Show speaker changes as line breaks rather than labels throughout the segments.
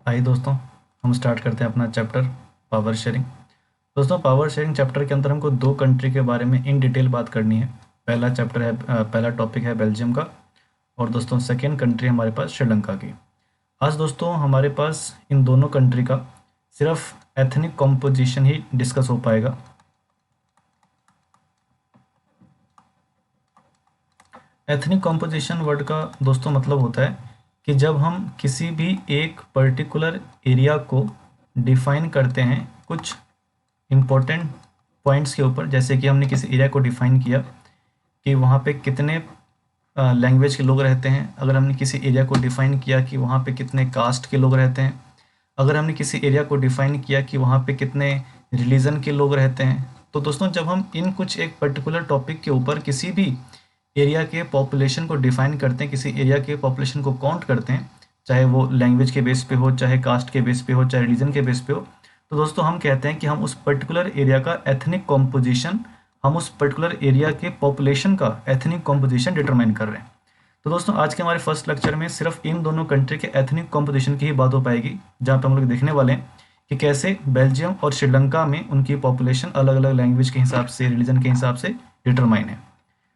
आइए दोस्तों, हम स्टार्ट करते हैं अपना चैप्टर पावर शेयरिंग। दोस्तों, पावर शेयरिंग चैप्टर के अंदर हमको दो कंट्री के बारे में इन डिटेल बात करनी है। पहला टॉपिक है बेल्जियम का, और दोस्तों सेकेंड कंट्री हमारे पास श्रीलंका की। आज दोस्तों हमारे पास इन दोनों कंट्री का सिर्फ एथनिक कॉम्पोजिशन ही डिस्कस हो पाएगा। एथनिक कॉम्पोजिशन वर्ड का दोस्तों मतलब होता है कि जब हम किसी भी एक पर्टिकुलर एरिया को डिफाइन करते हैं कुछ इम्पोर्टेंट पॉइंट्स के ऊपर, जैसे कि हमने किसी एरिया को डिफाइन किया कि वहाँ पे कितने लैंग्वेज के लोग रहते हैं। अगर हमने किसी एरिया को डिफाइन किया कि वहाँ पे कितने कास्ट के लोग रहते हैं। अगर हमने किसी एरिया को डिफाइन किया कि वहाँ पे कितने रिलीजन के लोग रहते हैं। तो दोस्तों जब हम इन कुछ एक पर्टिकुलर टॉपिक के ऊपर किसी भी एरिया के पॉपुलेशन को डिफाइन करते हैं, किसी एरिया के पॉपुलेशन को काउंट करते हैं, चाहे वो लैंग्वेज के बेस पे हो, चाहे कास्ट के बेस पे हो, चाहे रिलीजन के बेस पे हो, तो दोस्तों हम कहते हैं कि हम उस पर्टिकुलर एरिया का एथनिक कॉम्पोजिशन, हम उस पर्टिकुलर एरिया के पॉपुलेशन का एथनिक कॉम्पोजिशन डिटरमाइन कर रहे हैं। तो दोस्तों आज के हमारे फर्स्ट लेक्चर में सिर्फ इन दोनों कंट्री के एथनिक कॉम्पोजिशन की ही बात हो पाएगी, जहाँ पे हम लोग देखने वाले हैं कि कैसे बेल्जियम और श्रीलंका में उनकी पॉपुलेशन अलग अलग लैंग्वेज के हिसाब से, रिलीजन के हिसाब से डिटरमाइन है।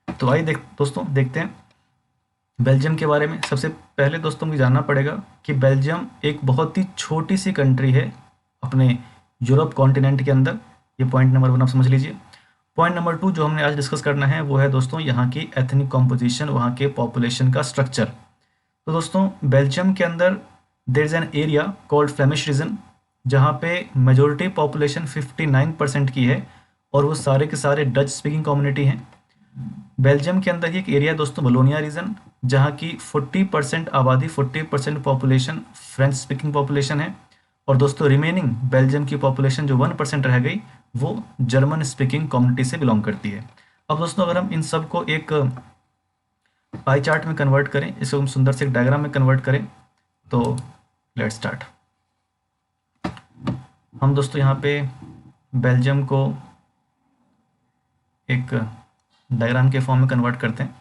तो आइए दोस्तों देखते हैं बेल्जियम के बारे में। सबसे पहले दोस्तों मुझे जानना पड़ेगा कि बेल्जियम एक बहुत ही छोटी सी कंट्री है अपने यूरोप कॉन्टिनेंट के अंदर। ये पॉइंट नंबर 1 आप समझ लीजिए। पॉइंट नंबर 2 जो हमने आज डिस्कस करना है वो है दोस्तों यहाँ की एथनिक कॉम्पोजिशन, वहाँ के पॉपुलेशन का स्ट्रक्चर। तो दोस्तों बेल्जियम के अंदर there is an area called Flemish region, जहाँ पे मेजोरिटी पॉपुलेशन 59% की है, और वो सारे के सारे डच स्पीकिंग कम्युनिटी हैं। बेल्जियम के अंदर ही एक एरिया दोस्तों वलोनिया रीजन, जहाँ की 40% आबादी, 40% पॉपुलेशन फ्रेंच स्पीकिंग पॉपुलेशन है, और दोस्तों रिमेनिंग बेल्जियम की पॉपुलेशन जो 1% रह गई वो जर्मन स्पीकिंग कम्युनिटी से बिलोंग करती है। अब दोस्तों अगर हम इन सब को एक पाई चार्ट में कन्वर्ट करें, इसको हम सुंदर से एक डायग्राम में कन्वर्ट करें, तो लेट्स स्टार्ट। हम दोस्तों यहाँ पे बेल्जियम को एक डायग्राम के फॉर्म में कन्वर्ट करते हैं।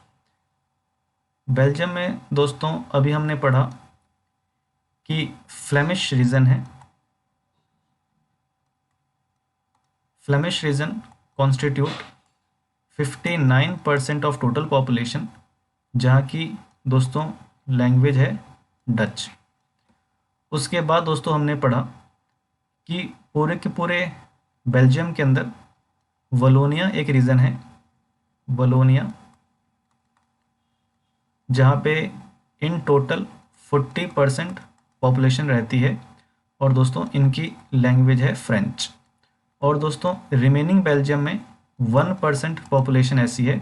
बेल्जियम में दोस्तों अभी हमने पढ़ा कि फ्लेमिश रीजन है। Flemish region constitute 59% of total population, जहाँ की दोस्तों लैंग्वेज है डच। उसके बाद दोस्तों हमने पढ़ा कि पूरे के पूरे बेल्जियम के अंदर वलोनिया एक रीजन है, वलोनिया, जहाँ पे इन टोटल 40% पॉपुलेशन रहती है, और दोस्तों इनकी लैंग्वेज है फ्रेंच। और दोस्तों रिमेनिंग बेल्जियम में 1% पॉपुलेशन ऐसी है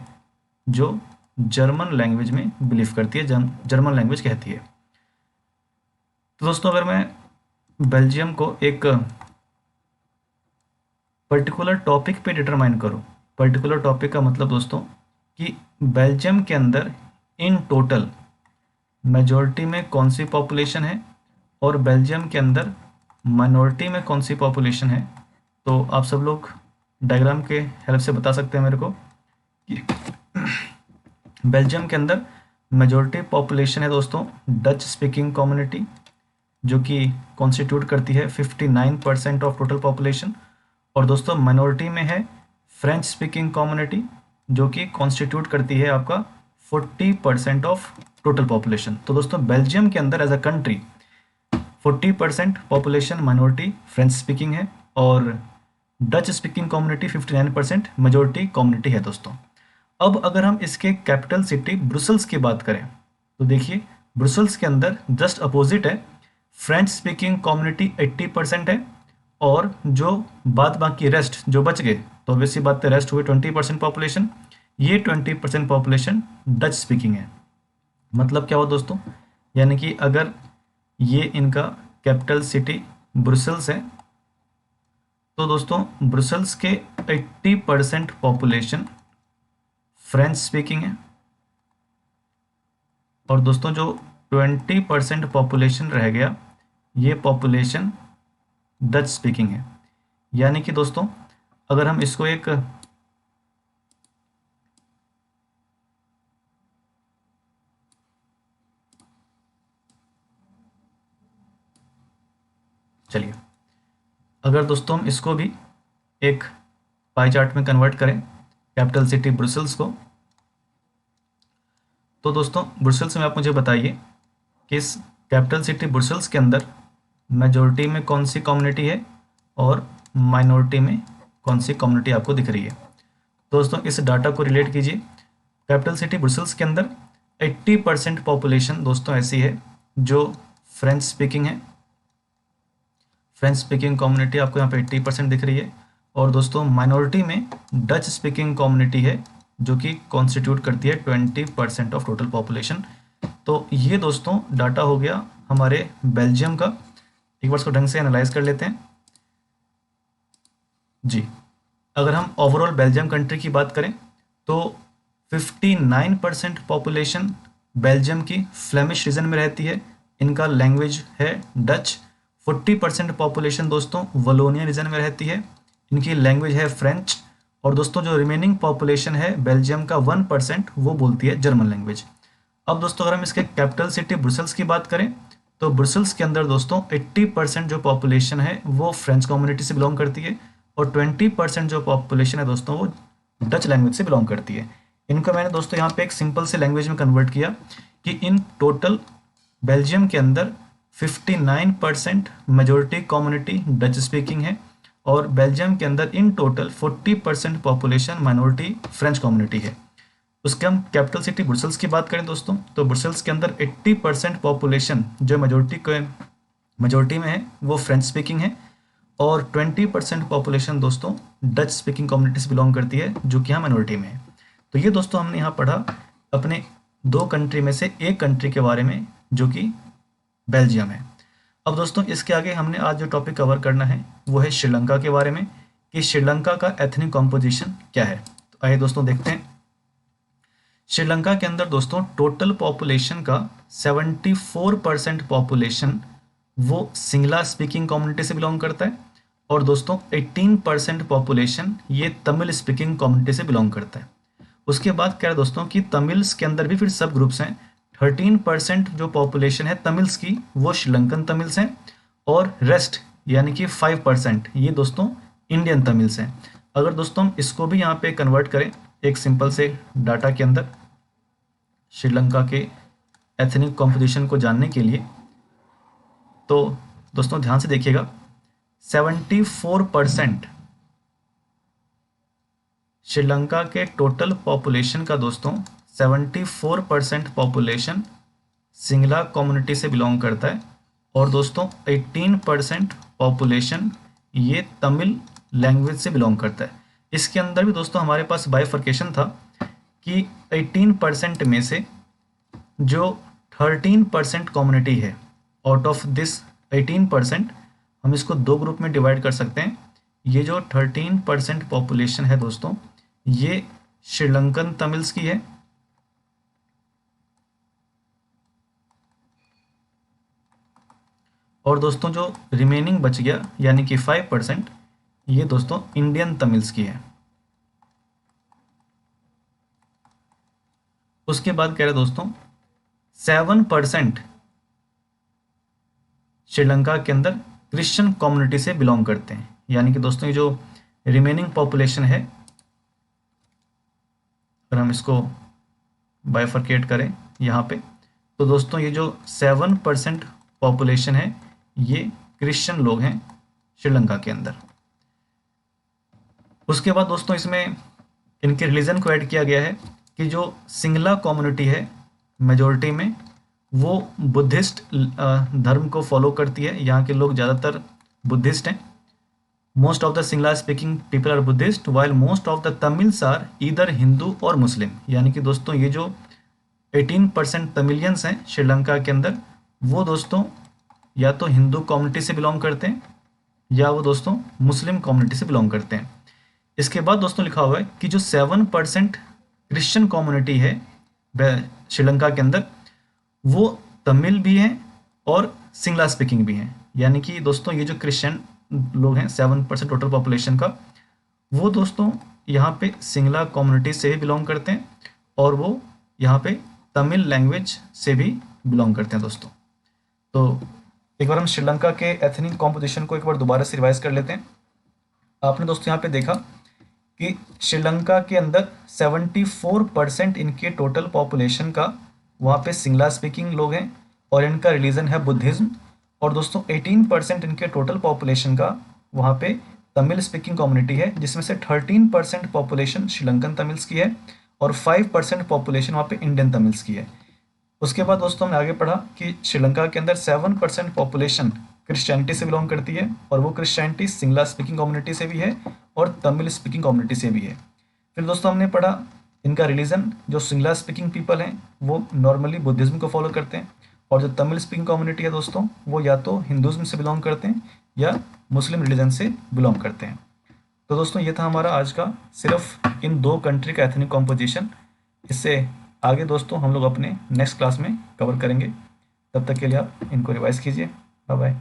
जो जर्मन लैंग्वेज में बिलीव करती है, जर्मन लैंग्वेज कहती है। तो दोस्तों अगर मैं बेल्जियम को एक पर्टिकुलर टॉपिक पे डिटरमाइन करूं, पर्टिकुलर टॉपिक का मतलब दोस्तों कि बेल्जियम के अंदर इन टोटल मेजॉरिटी में कौन सी पॉपुलेशन है, और बेल्जियम के अंदर माइनॉरिटी में कौन सी पॉपुलेशन है। तो आप सब लोग डायग्राम के हेल्प से बता सकते हैं मेरे को कि बेल्जियम के अंदर मेजॉरिटी पॉपुलेशन है दोस्तों डच स्पीकिंग कम्युनिटी, जो कि कॉन्स्टिट्यूट करती है 59% ऑफ टोटल पॉपुलेशन, और दोस्तों माइनॉरिटी में है फ्रेंच स्पीकिंग कम्युनिटी, जो कि कॉन्स्टिट्यूट करती है आपका 40% ऑफ टोटल पॉपुलेशन। तो दोस्तों बेल्जियम के अंदर as a country 40% population minority French speaking है, और Dutch speaking community 59% majority community है दोस्तों। अब अगर हम इसके कैपिटल सिटी ब्रुसल्स की बात करें, तो देखिए ब्रुसल्स के अंदर जस्ट अपोजिट है, फ्रेंच स्पीकिंग कम्युनिटी 80% है, और जो बाद बाकी रेस्ट जो बच गए, तो वैसी बात है रेस्ट हुए 20% पॉपुलेशन, ये 20% पॉपुलेशन डच स्पीकिंग है। मतलब क्या हुआ दोस्तों, यानी कि अगर ये इनका कैपिटल सिटी ब्रुसल्स है, तो दोस्तों ब्रुसल्स के 80% पॉपुलेशन फ्रेंच स्पीकिंग है, और दोस्तों जो 20% पॉपुलेशन रह गया ये पॉपुलेशन डच स्पीकिंग है। यानी कि दोस्तों अगर हम इसको एक चलिए, अगर दोस्तों हम इसको भी एक पाई चार्ट में कन्वर्ट करें, कैपिटल सिटी ब्रुसेल्स को, तो दोस्तों ब्रुसेल्स में आप मुझे बताइए कि इस कैपिटल सिटी ब्रुसेल्स के अंदर मेजॉरिटी में कौन सी कम्युनिटी है और माइनॉरिटी में कौन सी कम्युनिटी आपको दिख रही है। दोस्तों इस डाटा को रिलेट कीजिए। कैपिटल सिटी ब्रुसेल्स के अंदर 80% पॉपुलेशन दोस्तों ऐसी है जो फ्रेंच स्पीकिंग है। फ्रेंच स्पीकिंग कम्युनिटी आपको यहाँ पे 80% दिख रही है। और दोस्तों माइनॉरिटी में डच स्पीकिंग कम्युनिटी है जो कि कॉन्स्टिट्यूट करती है 20% ऑफ टोटल पॉपुलेशन। तो ये दोस्तों डाटा हो गया हमारे बेल्जियम का। एक बार इसको ढंग से एनालाइज कर लेते हैं जी। अगर हम ओवरऑल बेल्जियम कंट्री की बात करें तो 59% पॉपुलेशन बेल्जियम की फ्लेमिश रीजन में रहती है, इनका लैंग्वेज है डच। 40% पॉपुलेशन दोस्तों वलोनिया रीजन में रहती है, इनकी लैंग्वेज है फ्रेंच। और दोस्तों जो रिमेनिंग पॉपुलेशन है बेल्जियम का 1% वो बोलती है जर्मन लैंग्वेज। अब दोस्तों अगर हम इसके कैपिटल सिटी ब्रुसेल्स की बात करें तो ब्रुसेल्स के अंदर दोस्तों 80% जो पॉपुलेशन है वो फ्रेंच कम्युनिटी से बिलोंग करती है और 20% जो पॉपुलेशन है दोस्तों वो डच लैंग्वेज से बिलोंग करती है। इनको मैंने दोस्तों यहाँ पे एक सिंपल से लैंग्वेज में कन्वर्ट किया कि इन टोटल बेल्जियम के अंदर 59% मेजॉरिटी कम्युनिटी डच स्पीकिंग है और बेल्जियम के अंदर in total 40% population minority French community है। उसके हम कैपिटल सिटी ब्रुसेल्स की बात करें दोस्तों तो ब्रुसेल्स के अंदर 80% पॉपुलेशन जो मेजॉरिटी में है वो फ्रेंच स्पीकिंग है और 20% पॉपुलेशन दोस्तों डच स्पीकिंग कम्युनिटी से बिलोंग करती है जो कि यहाँ माइनॉरिटी में है। तो ये दोस्तों हमने यहाँ पढ़ा अपने दो कंट्री में से एक कंट्री के बारे में जो कि बेल्जियम है। अब दोस्तों इसके आगे हमने आज जो टॉपिक कवर करना है वो है श्रीलंका के बारे में कि श्रीलंका का एथनिक कॉम्पोजिशन क्या है। तो आइए दोस्तों देखते हैं। श्रीलंका के अंदर दोस्तों टोटल पॉपुलेशन का 74% पॉपुलेशन वो सिंगला स्पीकिंग कम्युनिटी से बिलोंग करता है और दोस्तों 18% पॉपुलेशन ये तमिल स्पीकिंग कम्युनिटी से बिलोंग करता है। उसके बाद क्या है दोस्तों कि तमिल्स के अंदर भी फिर सब ग्रुप्स हैं। 13% जो पॉपुलेशन है तमिल्स की वो श्रीलंकन तमिल्स हैं और रेस्ट यानी कि 5% ये दोस्तों इंडियन तमिल्स हैं। अगर दोस्तों हम इसको भी यहाँ पे कन्वर्ट करें एक सिंपल से डाटा के अंदर श्रीलंका के एथनिक कॉम्पोजिशन को जानने के लिए, तो दोस्तों ध्यान से देखिएगा 74% श्रीलंका के टोटल पॉपुलेशन का दोस्तों 74% पॉपुलेशन सिंगला कम्युनिटी से बिलोंग करता है और दोस्तों 18% पॉपुलेशन ये तमिल लैंग्वेज से बिलोंग करता है। इसके अंदर भी दोस्तों हमारे पास बाइफर्केशन था कि 18% में से जो 13% कम्युनिटी है आउट ऑफ दिस 18% हम इसको दो ग्रुप में डिवाइड कर सकते हैं। ये जो 13% पॉपुलेशन है दोस्तों ये श्रीलंकन तमिल्स की है और दोस्तों जो रिमेनिंग बच गया यानी कि 5% ये दोस्तों इंडियन तमिल्स की है। उसके बाद कह रहे दोस्तों 7% श्रीलंका के अंदर क्रिश्चियन कम्युनिटी से बिलोंग करते हैं। यानी कि दोस्तों ये जो रिमेनिंग पॉपुलेशन है अगर हम इसको बाइफरकेट करें यहाँ पे तो दोस्तों ये जो 7% पॉपुलेशन है ये क्रिश्चियन लोग हैं श्रीलंका के अंदर। उसके बाद दोस्तों इसमें इनके रिलीजन को ऐड किया गया है कि जो सिंगला कम्युनिटी है मेजॉरिटी में वो बुद्धिस्ट धर्म को फॉलो करती है। यहाँ के लोग ज़्यादातर बुद्धिस्ट हैं। Most of the Sinhala speaking people are Buddhist while most of the Tamils are either Hindu और मुस्लिम। यानी कि दोस्तों ये जो 18% तमिलियंस हैं श्रीलंका के अंदर वो दोस्तों या तो हिंदू कम्युनिटी से बिलोंग करते हैं या वो दोस्तों मुस्लिम कम्युनिटी से बिलोंग करते हैं। इसके बाद दोस्तों लिखा हुआ है कि जो 7% क्रिश्चियन कम्युनिटी है श्रीलंका के अंदर वो तमिल भी हैं और सिंगला स्पीकिंग भी हैं। यानी कि दोस्तों ये जो क्रिश्चियन लोग हैं 7% टोटल पॉपुलेशन का वो दोस्तों यहाँ पे सिंगला कम्युनिटी से बिलोंग करते हैं और वो यहाँ पे तमिल लैंग्वेज से भी बिलोंग करते हैं दोस्तों। तो एक बार हम श्रीलंका के एथनिक कॉम्पोजिशन को एक बार दोबारा से रिवाइज कर लेते हैं। आपने दोस्तों यहाँ पे देखा कि श्रीलंका के अंदर 74% इनके टोटल पॉपुलेशन का वहाँ पे सिंगला स्पीकिंग लोग हैं और इनका रिलीजन है बुद्धिज्म। और दोस्तों 18% इनके टोटल पॉपुलेशन का वहाँ पे तमिल स्पीकिंग कम्युनिटी है, जिसमें से 13% पॉपुलेशन श्रीलंकन तमिल्स की है और 5% पॉपुलेशन वहाँ पे इंडियन तमिल्स की है। उसके बाद दोस्तों हमने आगे पढ़ा कि श्रीलंका के अंदर 7% पॉपुलेशन क्रिश्चियनिटी से बिलोंग करती है और वो क्रिश्चियनिटी सिंगला स्पीकिंग कम्युनिटी से भी है और तमिल स्पीकिंग कम्युनिटी से भी है। फिर दोस्तों हमने पढ़ा इनका रिलीजन, जो सिंगला स्पीकिंग पीपल हैं वो नॉर्मली बुद्धिज्म को फॉलो करते हैं और जो तमिल स्पीकिंग कम्युनिटी है दोस्तों वो या तो हिंदुज़म से बिलोंग करते हैं या मुस्लिम रिलीजन से बिलोंग करते हैं। तो दोस्तों ये था हमारा आज का सिर्फ इन 2 कंट्री का एथनिक कॉम्पोजिशन। इससे आगे दोस्तों हम लोग अपने नेक्स्ट क्लास में कवर करेंगे। तब तक के लिए आप इनको रिवाइज कीजिए। Bye bye.